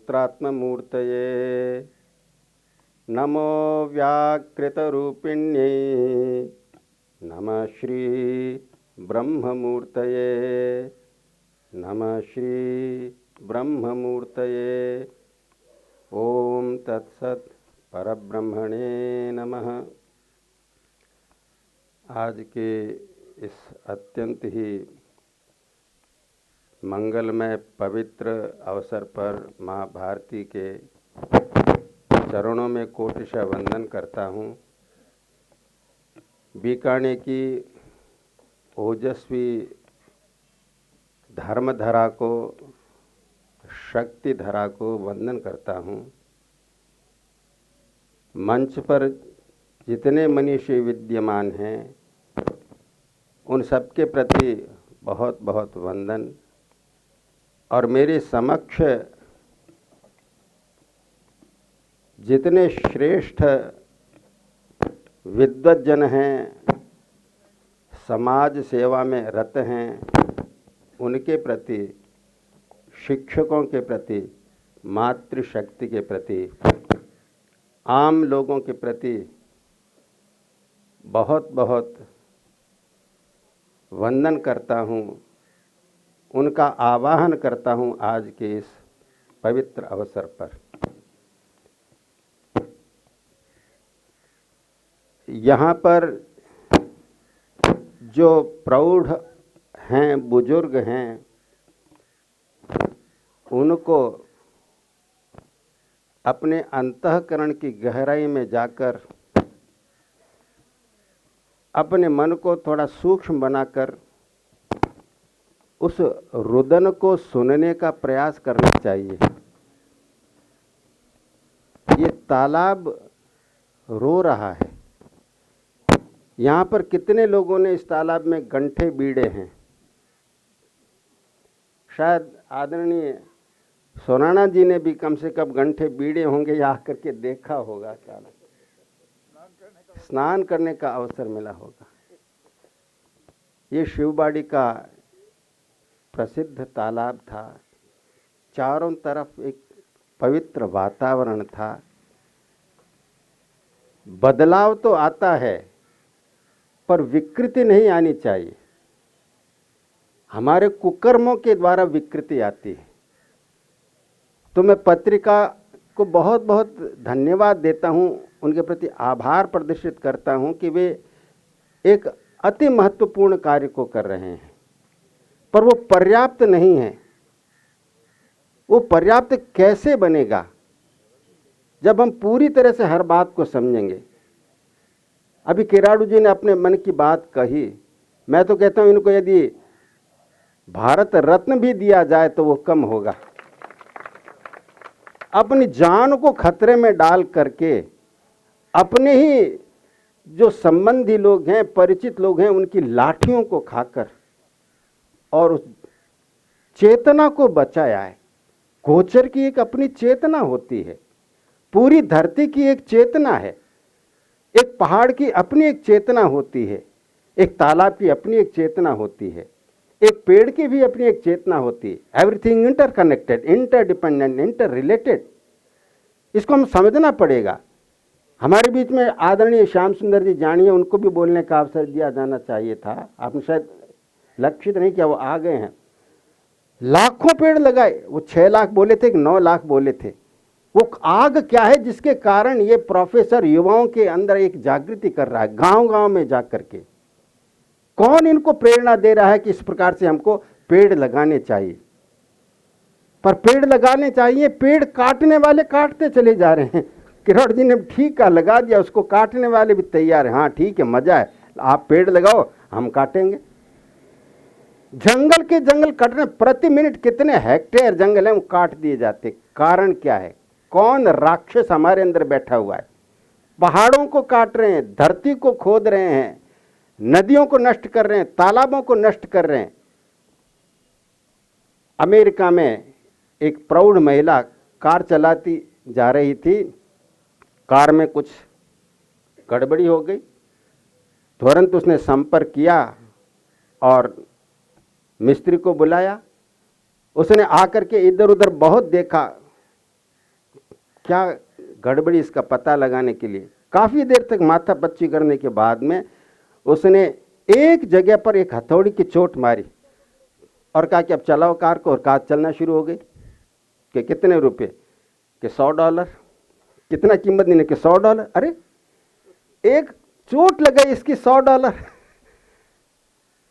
ब्रह्मसूत्रात्ममूर्तये नमो व्याकृतरूपिण्यै नमः श्री ब्रह्ममूर्तये नमः श्री ब्रह्ममूर्तये। ओम तत्सत् परब्रह्मणे नमः। आज के इस अत्यंत ही मंगलमय पवित्र अवसर पर माँ भारती के चरणों में कोटिशः वंदन करता हूँ। बीकाने की ओजस्वी धर्मधरा को, शक्ति धरा को वंदन करता हूँ। मंच पर जितने मनीषी विद्यमान हैं उन सबके प्रति बहुत बहुत वंदन। और मेरे समक्ष जितने श्रेष्ठ विद्वज्जन हैं, समाज सेवा में रत हैं, उनके प्रति, शिक्षकों के प्रति, मातृशक्ति के प्रति, आम लोगों के प्रति बहुत बहुत वंदन करता हूँ। उनका आवाहन करता हूँ आज के इस पवित्र अवसर पर। यहाँ पर जो प्रौढ़ हैं, बुजुर्ग हैं, उनको अपने अंतःकरण की गहराई में जाकर अपने मन को थोड़ा सूक्ष्म बनाकर उस रुदन को सुनने का प्रयास करना चाहिए। ये तालाब रो रहा है। यहाँ पर कितने लोगों ने इस तालाब में गंठे बीड़े हैं। शायद आदरणीय सोनाना जी ने भी कम से कम गंठे बीड़े होंगे या आकर के देखा होगा। स्नान करने का अवसर मिला होगा। ये शिवबाड़ी का प्रसिद्ध तालाब था। चारों तरफ एक पवित्र वातावरण था। बदलाव तो आता है पर विकृति नहीं आनी चाहिए। हमारे कुकर्मों के द्वारा विकृति आती है। तो मैं पत्रिका को बहुत बहुत धन्यवाद देता हूँ, उनके प्रति आभार प्रदर्शित करता हूँ कि वे एक अति महत्वपूर्ण कार्य को कर रहे हैं, पर वो पर्याप्त नहीं है। वो पर्याप्त कैसे बनेगा जब हम पूरी तरह से हर बात को समझेंगे। अभी किराड़ू जी ने अपने मन की बात कही। मैं तो कहता हूँ इनको यदि भारत रत्न भी दिया जाए तो वो कम होगा। अपनी जान को खतरे में डाल करके अपने ही जो संबंधी लोग हैं, परिचित लोग हैं, उनकी लाठियों को खाकर और उस चेतना को बचाया है। गोचर की एक अपनी चेतना होती है, पूरी धरती की एक चेतना है, एक पहाड़ की अपनी एक चेतना होती है, एक तालाब की अपनी एक चेतना होती है, एक पेड़ की भी अपनी एक चेतना होती है। Everything interconnected, interdependent, inter related. इसको हम समझना पड़ेगा। हमारे बीच में आदरणीय श्याम सुंदर जी जानिए, उनको भी बोलने का अवसर दिया जाना चाहिए था। आपने शायद लक्षित नहीं किया, वो आ गए हैं। लाखों पेड़ लगाए। वो 6 लाख बोले थे कि 9 लाख बोले थे। वो आग क्या है जिसके कारण ये प्रोफेसर युवाओं के अंदर एक जागृति कर रहा है, गांव गांव में जाकर के। कौन इनको प्रेरणा दे रहा है कि इस प्रकार से हमको पेड़ लगाने चाहिए। पर पेड़ लगाने चाहिए, पेड़ काटने वाले काटते चले जा रहे हैं। किरण जी ने ठीक कहा, लगा दिया, उसको काटने वाले भी तैयार है। हाँ ठीक है, मजा है, आप पेड़ लगाओ, हम काटेंगे। जंगल के जंगल कट रहे, प्रति मिनट कितने हेक्टेयर जंगल हैं वो काट दिए जाते। कारण क्या है? कौन राक्षस हमारे अंदर बैठा हुआ है? पहाड़ों को काट रहे हैं, धरती को खोद रहे हैं, नदियों को नष्ट कर रहे हैं, तालाबों को नष्ट कर रहे हैं। अमेरिका में एक प्रौढ़ महिला कार चलाती जा रही थी। कार में कुछ गड़बड़ी हो गई। तुरंत उसने संपर्क किया और मिस्त्री को बुलाया। उसने आकर के इधर उधर बहुत देखा, क्या गड़बड़ी इसका पता लगाने के लिए काफ़ी देर तक माथा पच्ची करने के बाद में उसने एक जगह पर एक हथौड़ी की चोट मारी और कहा कि अब चलाओ कार को, और कार चलना शुरू हो गई। कि कितने रुपए? कि $100। कितना कीमत देने? कि $100। अरे एक चोट लगाई इसकी $100,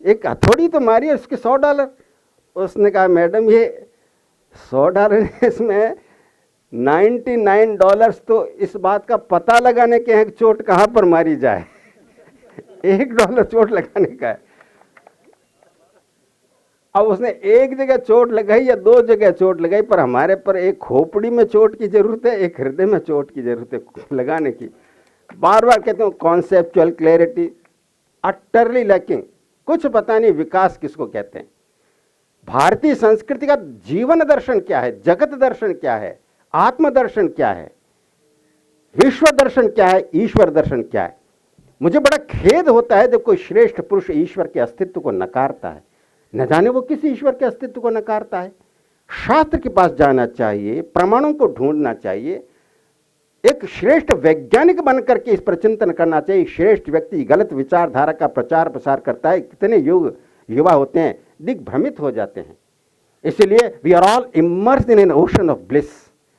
एक हथौड़ी तो मारी है उसके $100। उसने कहा मैडम ये $100 इसमें $99 तो इस बात का पता लगाने के हैं कि चोट कहां पर मारी जाए। $1 चोट लगाने का है। अब उसने एक जगह चोट लगाई या 2 जगह चोट लगाई, पर हमारे पर एक खोपड़ी में चोट की जरूरत है, एक हृदय में चोट की जरूरत है लगाने की। बार बार कहते हूं कॉन्सेप्चुअल क्लैरिटी अटरली लैकिंग। कुछ पता नहीं विकास किसको कहते हैं। भारतीय संस्कृति का जीवन दर्शन क्या है, जगत दर्शन क्या है, आत्मदर्शन क्या है, विश्व दर्शन क्या है, ईश्वर दर्शन क्या है। मुझे बड़ा खेद होता है जब कोई श्रेष्ठ पुरुष ईश्वर के अस्तित्व को नकारता है। न जाने वो किस ईश्वर के अस्तित्व को नकारता है। शास्त्र के पास जाना चाहिए, प्रमाणों को ढूंढना चाहिए, एक श्रेष्ठ वैज्ञानिक बनकर के इस पर चिंतन करना चाहिए। श्रेष्ठ व्यक्ति गलत विचारधारा का प्रचार प्रसार करता है, कितने युवा होते हैं दिग्भ्रमित हो जाते हैं। इसलिए we are all immersed in an ocean of bliss,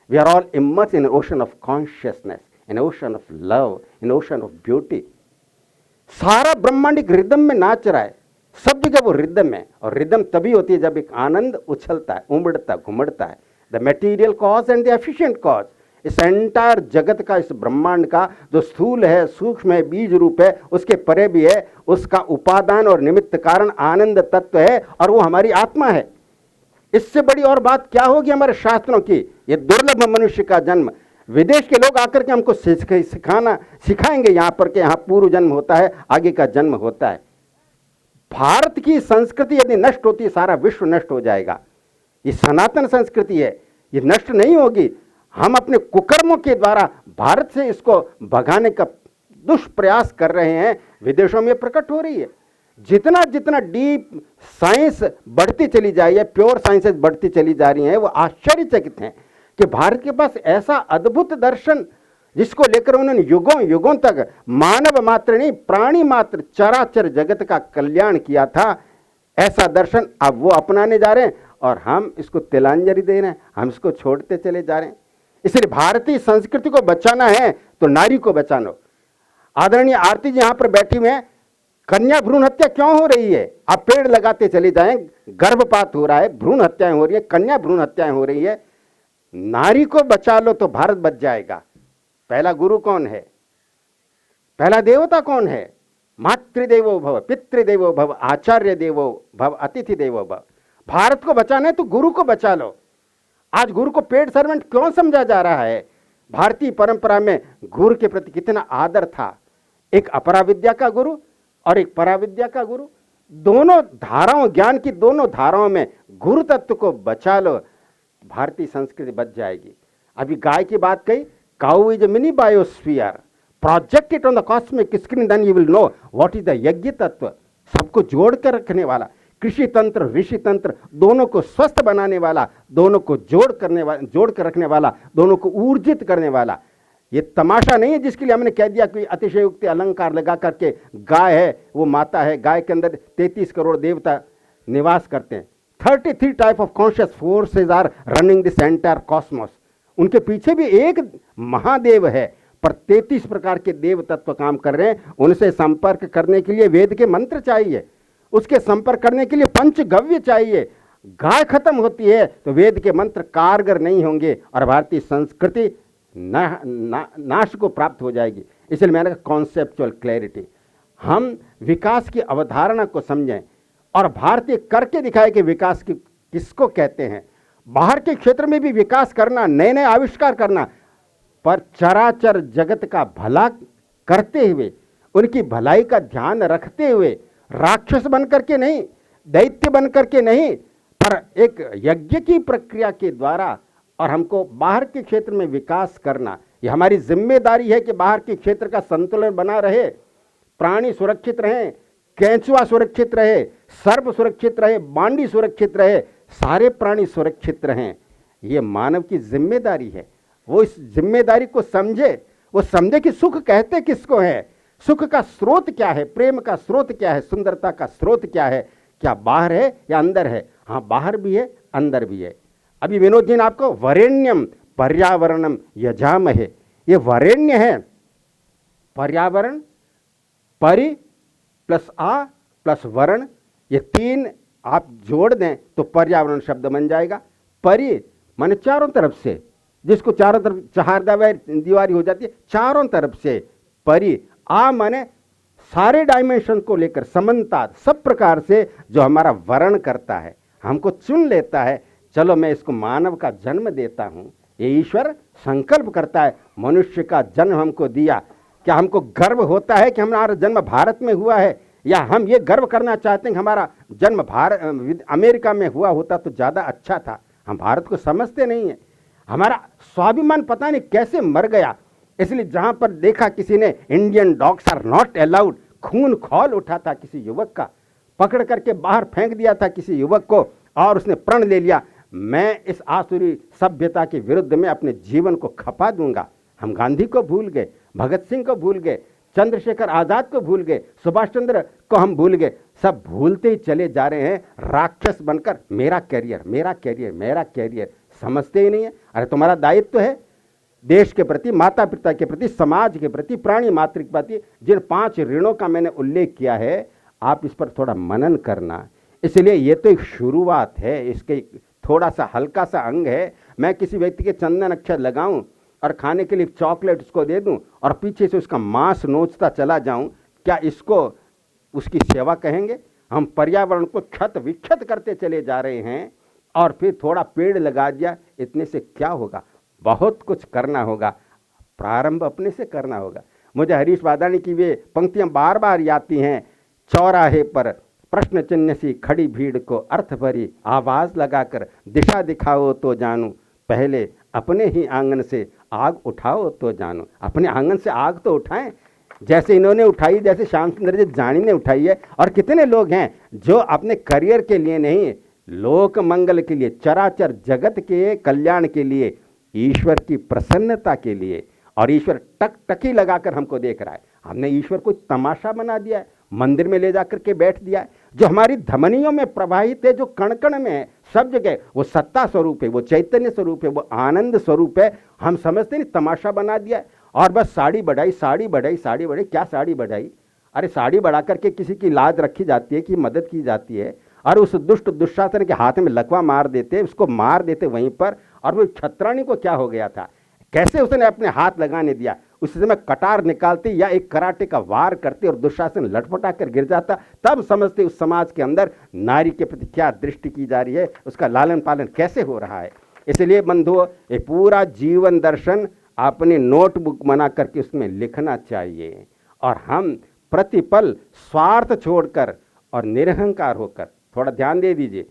we are all immersed in ocean of consciousness, in ocean of love, in ocean of beauty. सारा ब्रह्मांडिक रिदम में नाच रहा है, सब जगह वो रिदम है। और रिदम तभी होती है जब एक आनंद उछलता है, उमड़ता घुमड़ता है। The material cause and the efficient cause. इस एंटायर जगत का, इस ब्रह्मांड का जो स्थूल है, सूक्ष्म है, बीज रूप है, उसके परे भी है, उसका उपादान और निमित्त कारण आनंद तत्व है, और वो हमारी आत्मा है। इससे बड़ी और बात क्या होगी हमारे शास्त्रों की। ये दुर्लभ मनुष्य का जन्म। विदेश के लोग आकर के हमको सिखाएंगे यहां पर कि यहां पूर्व जन्म होता है, आगे का जन्म होता है। भारत की संस्कृति यदि नष्ट होती है, सारा विश्व नष्ट हो जाएगा। ये सनातन संस्कृति है, ये नष्ट नहीं होगी। हम अपने कुकर्मों के द्वारा भारत से इसको भगाने का दुष्प्रयास कर रहे हैं। विदेशों में प्रकट हो रही है। जितना जितना डीप साइंस बढ़ती चली जा रही है, प्योर साइंसेस बढ़ती चली जा रही हैं, वो आश्चर्यचकित हैं कि भारत के पास ऐसा अद्भुत दर्शन, जिसको लेकर उन्होंने युगों युगों तक मानव मात्र नहीं, प्राणी मात्र, चराचर जगत का कल्याण किया था। ऐसा दर्शन अब वो अपनाने जा रहे हैं और हम इसको तिलांजलि दे रहे हैं, हम इसको छोड़ते चले जा रहे हैं। इसलिए भारतीय संस्कृति को बचाना है तो नारी को बचाना। आदरणीय आरती जी यहां पर बैठी हुए हैं। कन्या भ्रूण हत्या क्यों हो रही है? आप पेड़ लगाते चले जाएं, गर्भपात हो रहा है, भ्रूण हत्याएं हो रही है, कन्या भ्रूण हत्याएं हो रही है। नारी को बचा लो तो भारत बच जाएगा। पहला गुरु कौन है? पहला देवता कौन है? मातृदेवो भव, पितृदेवो भव, आचार्य देवो भव, अतिथि देवो भव। भारत को बचाना है तो गुरु को बचा लो। आज गुरु को पेड सर्वेंट क्यों समझा जा रहा है? भारतीय परंपरा में गुरु के प्रति कितना आदर था। एक अपराविद्या का गुरु और एक पराविद्या का गुरु, दोनों धाराओं, ज्ञान की दोनों धाराओं में गुरु तत्व को बचा लो, भारतीय संस्कृति बच जाएगी। अभी गाय की बात कही, cow is a mini biosphere, project it on the cosmic screen, then you will know what is the yajna tattva. सबको जोड़ कर रखने वाला, कृषि तंत्र ऋषि तंत्र दोनों को स्वस्थ बनाने वाला, दोनों को जोड़ कर रखने वाला, दोनों को ऊर्जित करने वाला। ये तमाशा नहीं है जिसके लिए हमने कह दिया कि अतिशयोक्ति अलंकार लगा करके गाय है वो माता है। गाय के अंदर 33 करोड़ देवता निवास करते हैं। 33 type of conscious forces are running this entire cosmos. उनके पीछे भी एक महादेव है, पर 33 प्रकार के देव तत्व काम कर रहे हैं। उनसे संपर्क करने के लिए वेद के मंत्र चाहिए, उसके संपर्क करने के लिए पंचगव्य चाहिए। गाय खत्म होती है तो वेद के मंत्र कारगर नहीं होंगे और भारतीय संस्कृति नाश को प्राप्त हो जाएगी। इसलिए मैंने कहा कॉन्सेप्चुअल क्लैरिटी, हम विकास की अवधारणा को समझें और भारतीय करके दिखाए कि विकास किसको कहते हैं। बाहर के क्षेत्र में भी विकास करना, नए नए आविष्कार करना, पर चराचर जगत का भला करते हुए, उनकी भलाई का ध्यान रखते हुए, राक्षस बनकर के नहीं, दैत्य बनकर के नहीं, पर एक यज्ञ की प्रक्रिया के द्वारा। और हमको बाहर के क्षेत्र में विकास करना, ये हमारी जिम्मेदारी है कि बाहर के क्षेत्र का संतुलन बना रहे, प्राणी सुरक्षित रहें, केंचुआ सुरक्षित रहे, सर्प सुरक्षित रहे, बांडी सुरक्षित रहे, सारे प्राणी सुरक्षित रहें। ये मानव की जिम्मेदारी है। वो इस जिम्मेदारी को समझे, वो समझे कि सुख कहते किसको है, सुख का स्रोत क्या है, प्रेम का स्रोत क्या है, सुंदरता का स्रोत क्या है, क्या बाहर है या अंदर है। हाँ, बाहर भी है, अंदर भी है। अभी विनोद जी ने आपको वरेण्यम पर्यावरणम यजामहे, ये वरेण्य है, पर्यावरण, परि प्लस आ प्लस वर्ण, ये तीन आप जोड़ दें तो पर्यावरण शब्द बन जाएगा। परि माने चारों तरफ से, जिसको चारों तरफ चहारदीवारी हो जाती है, चारों तरफ से परि। आ माने सारे डायमेंशन को लेकर समानता, सब प्रकार से जो हमारा वर्ण करता है, हमको चुन लेता है, चलो मैं इसको मानव का जन्म देता हूं। ये ईश्वर संकल्प करता है, मनुष्य का जन्म हमको दिया। क्या हमको गर्व होता है कि हमारा जन्म भारत में हुआ है, या हम ये गर्व करना चाहते हैं कि हमारा जन्म अमेरिका में हुआ होता तो ज्यादा अच्छा था। हम भारत को समझते नहीं है। हमारा स्वाभिमान पता नहीं कैसे मर गया। इसलिए जहां पर देखा किसी ने Indian dogs are not allowed, खून खौल उठा था किसी युवक का, पकड़ करके बाहर फेंक दिया था किसी युवक को, और उसने प्रण ले लिया, मैं इस आसुरी सभ्यता के विरुद्ध में अपने जीवन को खपा दूंगा। हम गांधी को भूल गए, भगत सिंह को भूल गए, चंद्रशेखर आजाद को भूल गए, सुभाष चंद्र को हम भूल गए, सब भूलते ही चले जा रहे हैं राक्षस बनकर। मेरा कैरियर, मेरा कैरियर, मेरा कैरियर, समझते ही नहीं है। अरे तुम्हारा दायित्व है देश के प्रति, माता पिता के प्रति, समाज के प्रति, प्राणी मातृ के प्रति, जिन 5 ऋणों का मैंने उल्लेख किया है, आप इस पर थोड़ा मनन करना। इसलिए ये तो एक शुरुआत है, इसके थोड़ा सा हल्का सा अंग है। मैं किसी व्यक्ति के चंदन अक्षर लगाऊं और खाने के लिए चॉकलेट उसको दे दूं और पीछे से उसका मांस नोचता चला जाऊं, क्या इसको उसकी सेवा कहेंगे? हम पर्यावरण को क्षत विक्षत करते चले जा रहे हैं, और फिर थोड़ा पेड़ लगा दिया, इतने से क्या होगा? बहुत कुछ करना होगा, प्रारंभ अपने से करना होगा। मुझे हरीश वादानी की वे पंक्तियां बार बार याद हैं, चौराहे पर प्रश्न चिन्ह सी खड़ी भीड़ को अर्थ भरी आवाज लगाकर दिशा दिखाओ तो जानू, पहले अपने ही आंगन से आग उठाओ तो जानू। अपने आंगन से आग तो उठाएं, जैसे इन्होंने उठाई, जैसे श्याम सुंदर जी जानी ने उठाई है। और कितने लोग हैं जो अपने करियर के लिए नहीं, लोक मंगल के लिए, चराचर जगत के कल्याण के लिए, ईश्वर की प्रसन्नता के लिए, और ईश्वर टकटकी लगाकर हमको देख रहा है। हमने ईश्वर को तमाशा बना दिया है, मंदिर में ले जाकर के बैठ दिया है। जो हमारी धमनियों में प्रवाहित है, जो कण कण में है, सब जगह, वो सत्ता स्वरूप है, वो चैतन्य स्वरूप है, वो आनंद स्वरूप है। हम समझते नहीं, तमाशा बना दिया है। और बस साड़ी बढ़ाई, साड़ी बढ़ाई, साड़ी बढ़ाई। क्या साड़ी बढ़ाई? अरे साड़ी बढ़ा करके किसी की लाज रखी जाती है कि मदद की जाती है, और उस दुष्ट दुशासन के हाथ में लकवा मार देते, उसको मार देते वहीं पर। और वो छत्राणी को क्या हो गया था, कैसे उसने अपने हाथ लगाने दिया? उस समय कटार निकालते या एक कराटे का वार करते और दुशासन लटपटा कर गिर जाता, तब समझते उस समाज के अंदर नारी के प्रति क्या दृष्टि की जा रही है, उसका लालन पालन कैसे हो रहा है। इसलिए बंधुओं, एक पूरा जीवन दर्शन अपने नोटबुक बना करके उसमें लिखना चाहिए, और हम प्रतिपल स्वार्थ छोड़कर और निरहंकार होकर, थोड़ा ध्यान दे दीजिए,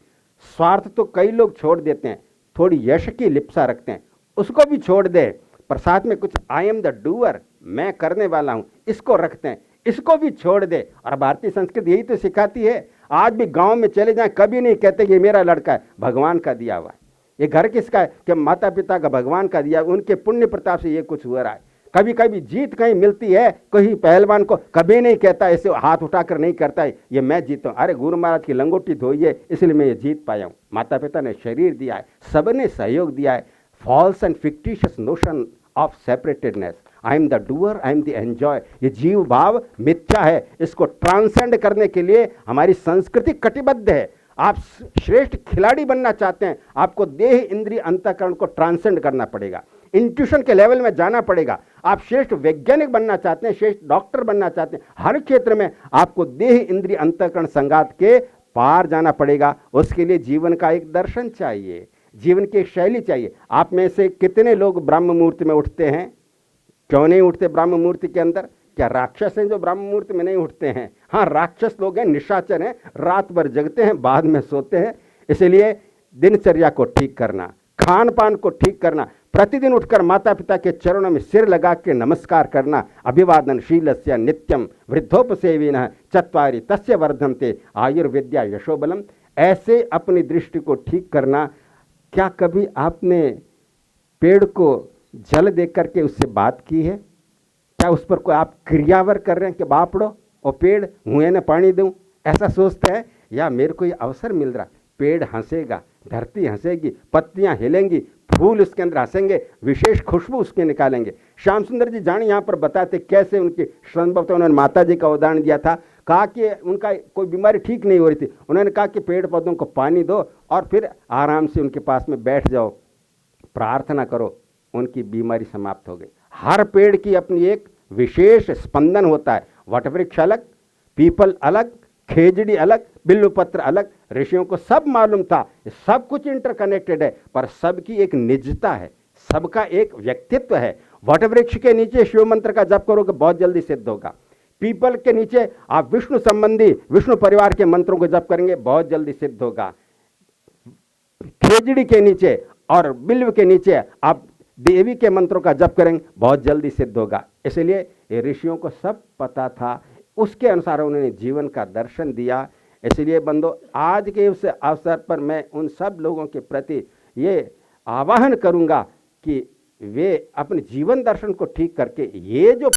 स्वार्थ तो कई लोग छोड़ देते हैं, थोड़ी यश की लिप्सा रखते हैं, उसको भी छोड़ दे, पर साथ में कुछ आई एम द डूअर, मैं करने वाला हूं, इसको रखते हैं, इसको भी छोड़ दे। और भारतीय संस्कृति यही तो सिखाती है। आज भी गांव में चले जाएं, कभी नहीं कहते कि ये मेरा लड़का है, भगवान का दिया हुआ है। ये घर किसका है? कि माता पिता का, भगवान का दिया, उनके पुण्य प्रताप से ये कुछ हो रहा है। कभी कभी जीत कहीं मिलती है, कहीं पहलवान को कभी नहीं कहता, ऐसे हाथ उठाकर नहीं करता है ये मैं जीता हूं, अरे गुरु महाराज की लंगोटी धोई है इसलिए मैं ये जीत पाया हूं। माता पिता ने शरीर दिया है, सबने सहयोग दिया है। False and fictitious notion of separatedness, I am the doer, I am the enjoy, ये जीव भाव मिथ्या है। इसको ट्रांसेंड करने के लिए हमारी संस्कृति कटिबद्ध है। आप श्रेष्ठ खिलाड़ी बनना चाहते हैं, आपको देह इंद्रिय अंतःकरण को ट्रांसेंड करना पड़ेगा, इंट्यूशन के लेवल में जाना पड़ेगा। आप श्रेष्ठ वैज्ञानिक बनना चाहते हैं, श्रेष्ठ डॉक्टर बनना चाहते हैं, हर क्षेत्र में आपको देह इंद्रिय अंतःकरण संघात के पार जाना पड़ेगा। उसके लिए जीवन का एक दर्शन चाहिए, जीवन की एक शैली चाहिए। आप में से कितने लोग ब्रह्म मुहूर्त में उठते हैं? क्यों नहीं उठते ब्रह्म मुहूर्त के अंदर? क्या राक्षस हैं जो ब्रह्म मुहूर्त में नहीं उठते हैं? हाँ, राक्षस लोग हैं, निशाचर हैं, रात भर जगते हैं, बाद में सोते हैं। इसलिए दिनचर्या को ठीक करना, खान पान को ठीक करना, प्रतिदिन उठकर माता पिता के चरणों में सिर लगा के नमस्कार करना। अभिवादन शीलस्य नित्यम वृद्धोपसेविनः चत्वारि तस्य वर्धन्ते आयुर्विद्या यशोबलम। ऐसे अपनी दृष्टि को ठीक करना। क्या कभी आपने पेड़ को जल देख करके उससे बात की है? क्या उस पर कोई आप क्रियावर कर रहे हैं कि बापड़ो और पेड़ मुँह ने पानी दूं, ऐसा सोचते हैं? या मेरे को ये अवसर मिल रहा, पेड़ हंसेगा, धरती हंसेगी, पत्तियां हिलेंगी, फूल उसके अंदर हंसेंगे, विशेष खुशबू उसके निकालेंगे। श्याम सुंदर जी जाने यहाँ पर बताते कैसे उनकी संभवतः उन्होंने माता जी का उदाहरण दिया था। कहा कि उनका कोई बीमारी ठीक नहीं हो रही थी, उन्होंने कहा कि पेड़ पौधों को पानी दो और फिर आराम से उनके पास में बैठ जाओ, प्रार्थना करो, उनकी बीमारी समाप्त हो गई। हर पेड़ की अपनी एक विशेष स्पंदन होता है। वटवृक्ष अलग, पीपल अलग, खेजड़ी अलग, बिल्वपत्र अलग। ऋषियों को सब मालूम था, सब कुछ इंटरकनेक्टेड है, पर सबकी एक निजता है, सबका एक व्यक्तित्व है। वटवृक्ष के नीचे शिव मंत्र का जप करोगे बहुत जल्दी सिद्ध होगा। पीपल के नीचे आप विष्णु संबंधी, विष्णु परिवार के मंत्रों को जप करेंगे बहुत जल्दी सिद्ध होगा। खेजड़ी के नीचे और बिल्व के नीचे आप देवी के मंत्रों का जप करेंगे बहुत जल्दी सिद्ध होगा। इसलिए ऋषियों को सब पता था, उसके अनुसार उन्होंने जीवन का दर्शन दिया। इसलिए बंधु, आज के उस अवसर पर मैं उन सब लोगों के प्रति ये आह्वान करूंगा कि वे अपने जीवन दर्शन को ठीक करके ये जो